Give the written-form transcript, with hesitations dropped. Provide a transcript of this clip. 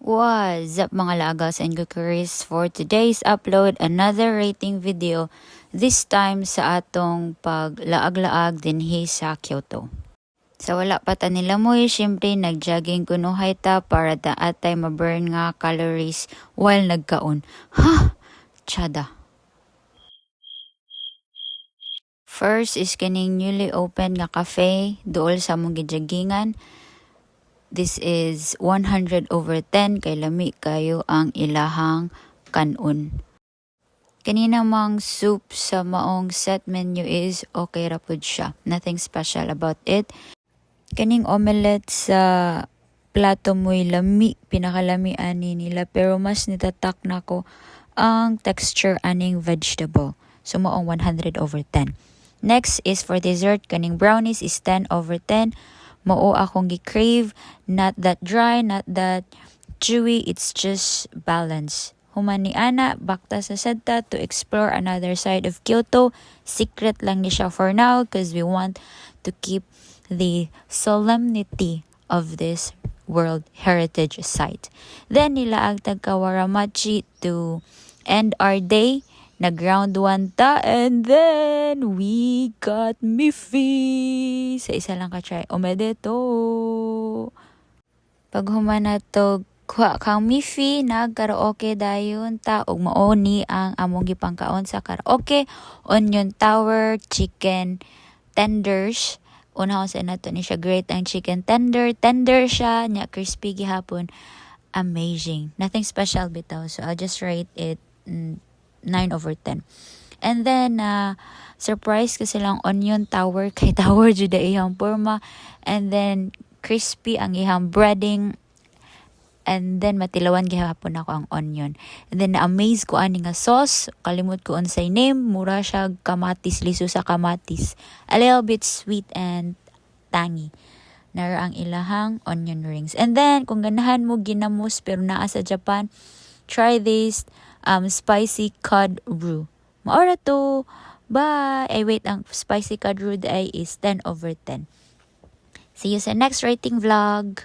What's up mga lagas and kukuris? For today's upload, another rating video. This time sa atong paglaag-laag dinhi sa Kyoto. Sa wala pa ta nila mo, syempre nag-jogging kunuhay ta para ta atay ma-burn nga calories while nagkaon. Ha! Tsada. First is kaning newly open nga cafe dool sa mong gijaggingan. This is 100/10 kay lami kayo ang ilahang kanon. Kanina mang soup sa maong set menu is okay ra pud siya. Nothing special about it. Kaning omelette sa plato mo'y lami, pinakalami ani nila pero mas nitatak nako ang texture aning vegetable. So maong 100/10. Next is for dessert, kaning brownies is 10/10. Mao akong gi-crave, not that dry, not that chewy, it's just balance. Human ni ana, bakta sa sadta to explore another side of Kyoto. Secret lang ni siya for now because we want to keep the solemnity of this World Heritage Site. Then nilaag tag Kawaramachi to end our day. Nag-round 1 ta and then we got Miffy. Sa isa lang ka-try. Omedeto. Pag humana to, kuha kang Miffy, nag-karaoke dayon ta. Og maoni ang among gipangkaon sa karaoke. Onion tower, chicken tenders. Unahon sa nato ni siya great ang chicken tender. Tender siya, nya crispy gihapon. Amazing. Nothing special bitaw. So I'll just rate it 9/10. And then, surprise kasi lang onion tower kay tower juda iyang forma. And then, crispy ang iyang breading. And then, matilawan gihapon ako ang onion. And then, na-amaze ko ani nga sauce. Kalimut ko unsay name. Mura siya kamatis, liso sa kamatis. A little bit sweet and tangy. Nara ang ilahang onion rings. And then, kung ganahan mo ginamos pero naa sa Japan, try this spicy cod roux. Maora to. Bye! Ay wait, ang spicy cod roux ay is 10/10. See you sa next rating vlog.